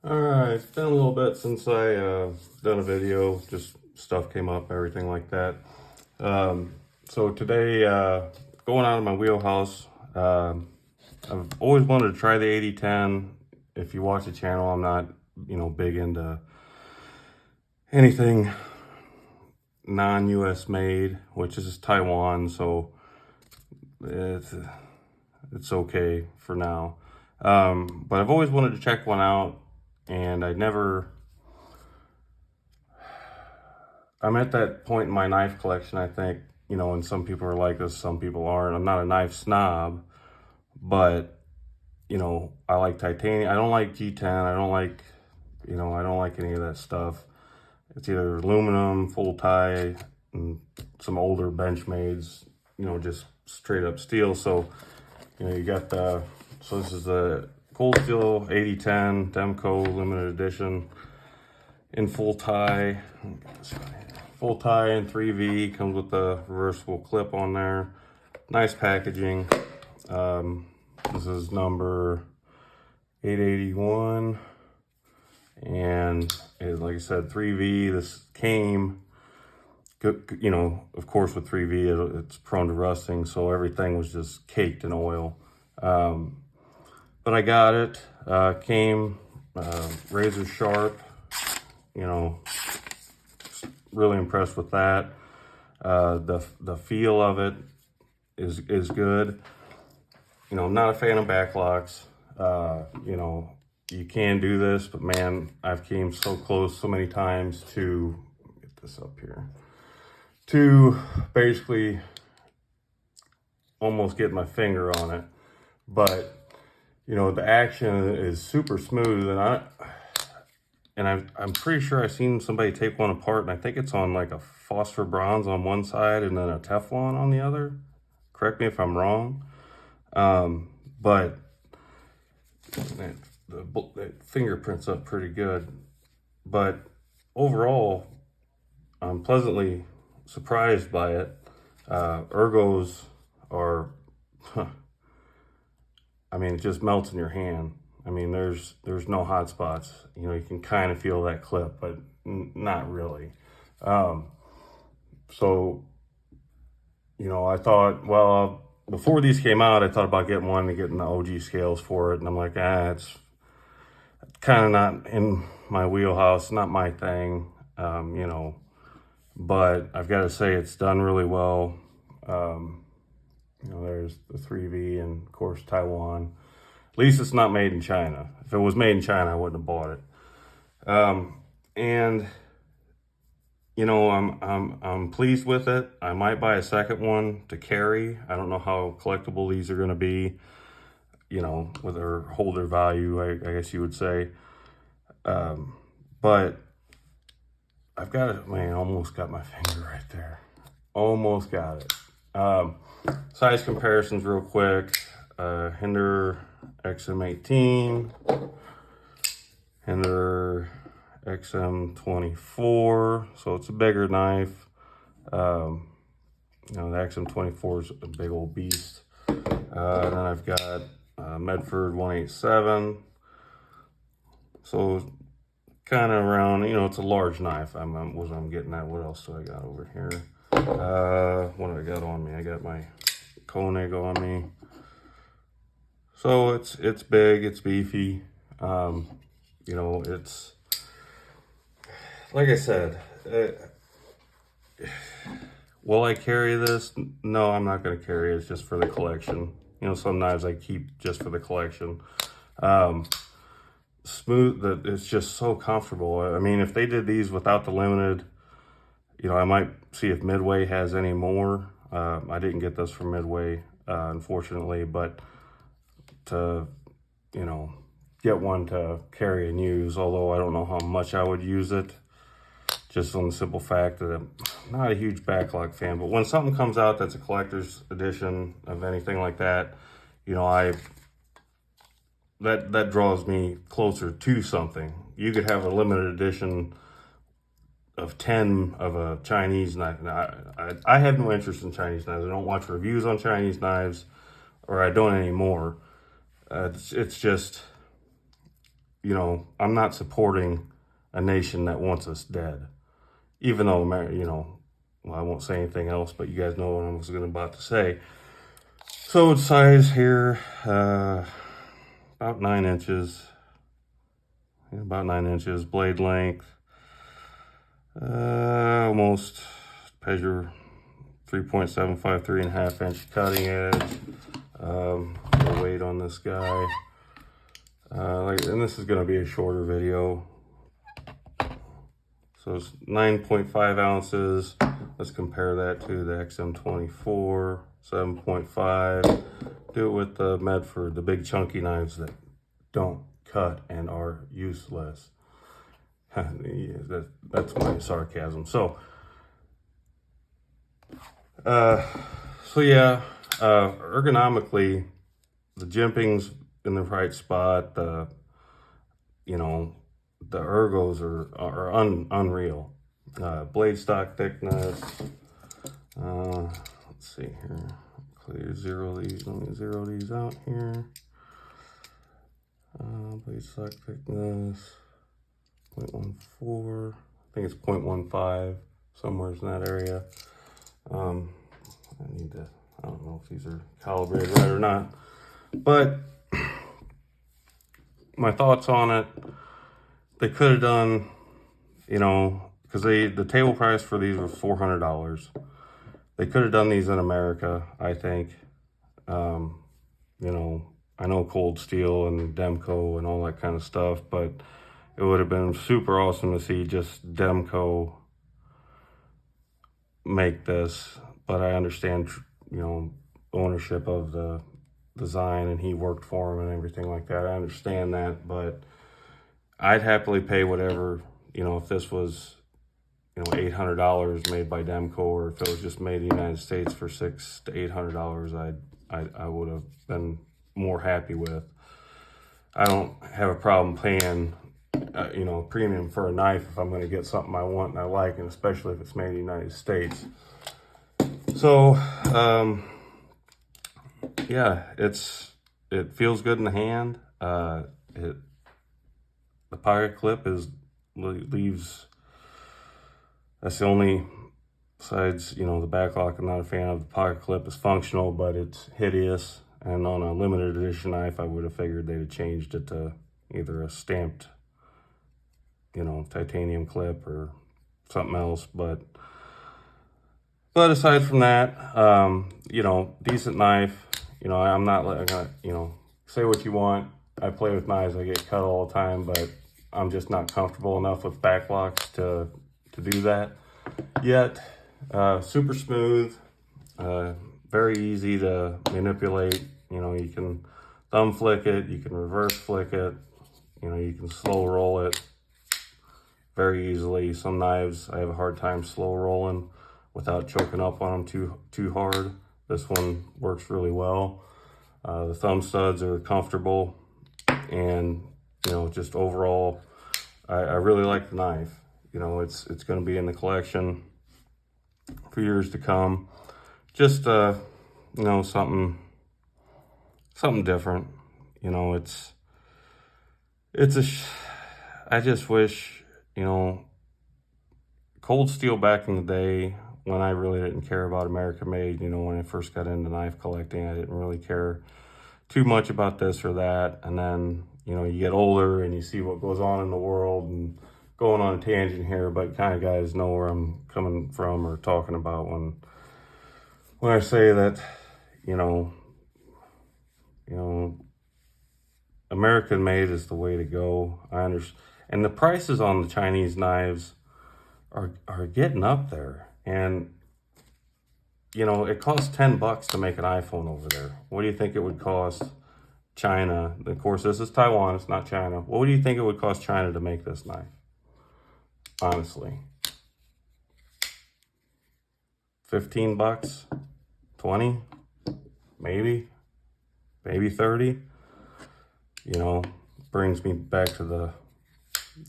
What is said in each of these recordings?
Alright, it's been a little bit since I done a video, just stuff came up, everything like that. So today, going out of my wheelhouse, I've always wanted to try the AD10. If you watch the channel, I'm not, big into anything non-US made, which is Taiwan, so it's okay for now. But I've always wanted to check one out, and I'm at that point in my knife collection, I think, and some people are like this, some people aren't. I'm not a knife snob, but, I like titanium. I don't like G10. I don't like any of that stuff. It's either aluminum, full tie, and some older Benchmades, just straight up steel. So, you got so this is the Cold Steel AD10 Demco limited edition in full tie. Full tie in 3V, comes with the reversible clip on there. Nice packaging. This is number 881. And like I said, 3V, this came, of course with 3V, it's prone to rusting, so everything was just caked in oil. But I got it, came razor sharp, really impressed with that. The feel of it is good. I'm not a fan of backlocks. You can do this, but man, I've came so close so many times to get this up here, to basically almost get my finger on it. But the action is super smooth, and I'm pretty sure I've seen somebody take one apart, and I think it's on like a phosphor bronze on one side and then a Teflon on the other. Correct me if I'm wrong. But the fingerprint's up pretty good. But overall, I'm pleasantly surprised by it. Ergos are, it just melts in your hand. There's no hot spots. You can kind of feel that clip, but not really. So, I thought, well, before these came out, I thought about getting one and getting the OG scales for it. And I'm like, it's kind of not in my wheelhouse, not my thing, But I've got to say, it's done really well. There's the 3V and, of course, Taiwan. At least it's not made in China. If it was made in China, I wouldn't have bought it. And I'm pleased with it. I might buy a second one to carry. I don't know how collectible these are going to be, with their holder value, I guess you would say. But I've got it, man, almost got my finger right there. Almost got it. Size comparisons real quick. Hinder XM18, Hinder XM24, so it's a bigger knife. The XM24 is a big old beast. Then I've got Medford 187, so kind of around, it's a large knife. I'm getting at. What else do I got over here? What do I got on me? I got my Koenig on me. So it's big, it's beefy. It's, like I said, will I carry this? No, I'm not going to carry it. It's just for the collection. Some knives I keep just for the collection. Smooth, it's just so comfortable. If they did these without the limited, I might see if Midway has any more. I didn't get this from Midway, unfortunately, but to, get one to carry and use, although I don't know how much I would use it, just on the simple fact that I'm not a huge backlock fan. But when something comes out that's a collector's edition of anything like that, that draws me closer to something. You could have a limited edition of 10 of a Chinese knife. I have no interest in Chinese knives. I don't watch reviews on Chinese knives, or I don't anymore. It's just, you know, I'm not supporting a nation that wants us dead. Even though, you know, well, I won't say anything else, but you guys know what I was about to say. So size here, about 9 inches. Yeah, about 9 inches. Blade length, almost measure 3.75, 3.5 inch cutting edge. The weight on this guy. And this is going to be a shorter video. So it's 9.5 ounces. Let's compare that to the XM24, 7.5. Do it with the Medford, the big chunky knives that don't cut and are useless. That's my sarcasm. So yeah, ergonomically, the jimping's in the right spot. You know, the ergos are unreal. Blade stock thickness. Let's see here. Clear zero these. Let me zero these out here. Blade stock thickness 0.14. I think it's 0.15, somewhere in that area. I don't know if these are calibrated right or not, but my thoughts on it, they could have done, you know, because the table price for these was $400. They could have done these in America, I think. You know, I know Cold Steel and Demco and all that kind of stuff, but it would have been super awesome to see just Demco make this. But I understand, you know, ownership of the design, and he worked for him and everything like that. I understand that, but I'd happily pay whatever, you know, if this was, you know, $800 made by Demco, or if it was just made in the United States for $600 to $800, I would have been more happy with. I don't have a problem paying, you know, premium for a knife if I'm going to get something I want and I like, and especially if it's made in the United States. So, yeah, it feels good in the hand. The pocket clip leaves. That's the only, besides, you know, the backlock I'm not a fan of. The pocket clip is functional, but it's hideous. And on a limited edition knife, I would have figured they'd have changed it to either a stamped, you know, titanium clip or something else. But aside from that, you know, decent knife. You know, I'm not gonna, you know, say what you want. I play with knives, I get cut all the time, but I'm just not comfortable enough with backlocks to do that yet. Super smooth, very easy to manipulate. You know, you can thumb flick it, you can reverse flick it, you know, you can slow roll it very easily. Some knives I have a hard time slow rolling without choking up on them too hard. This one works really well. The thumb studs are comfortable, and, you know, just overall, I really like the knife. You know, it's going to be in the collection for years to come. Just, you know, something different. You know, I just wish, you know, Cold Steel back in the day, when I really didn't care about American made, you know, when I first got into knife collecting, I didn't really care too much about this or that. And then, you know, you get older and you see what goes on in the world, and going on a tangent here, but kind of guys know where I'm coming from or talking about when I say that, you know, American made is the way to go. I understand. And the prices on the Chinese knives are getting up there. And, you know, it costs $10 to make an iPhone over there. What do you think it would cost China? Of course, this is Taiwan, it's not China. What do you think it would cost China to make this knife? Honestly. $15? 20? Maybe 30? You know, brings me back to the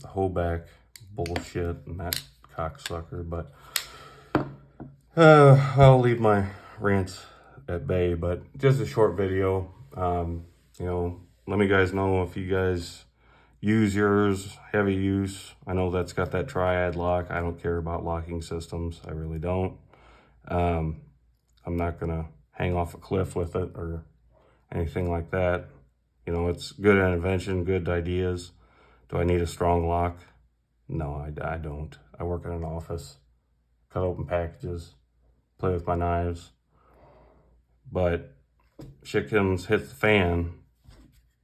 Hoback bullshit and that cocksucker, but I'll leave my rants at bay. But just a short video. You know, let me guys know if you guys use yours, heavy use. I know that's got that triad lock. I don't care about locking systems. I really don't. I'm not gonna hang off a cliff with it or anything like that. You know, it's good invention, good ideas. Do I need a strong lock? No, I don't. I work in an office, cut open packages, play with my knives. But shit hits the fan,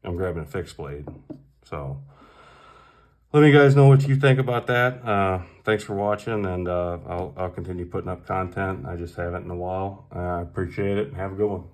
I'm grabbing a fixed blade. So let me guys know what you think about that. Thanks for watching, and I'll continue putting up content. I just haven't in a while. I appreciate it, and have a good one.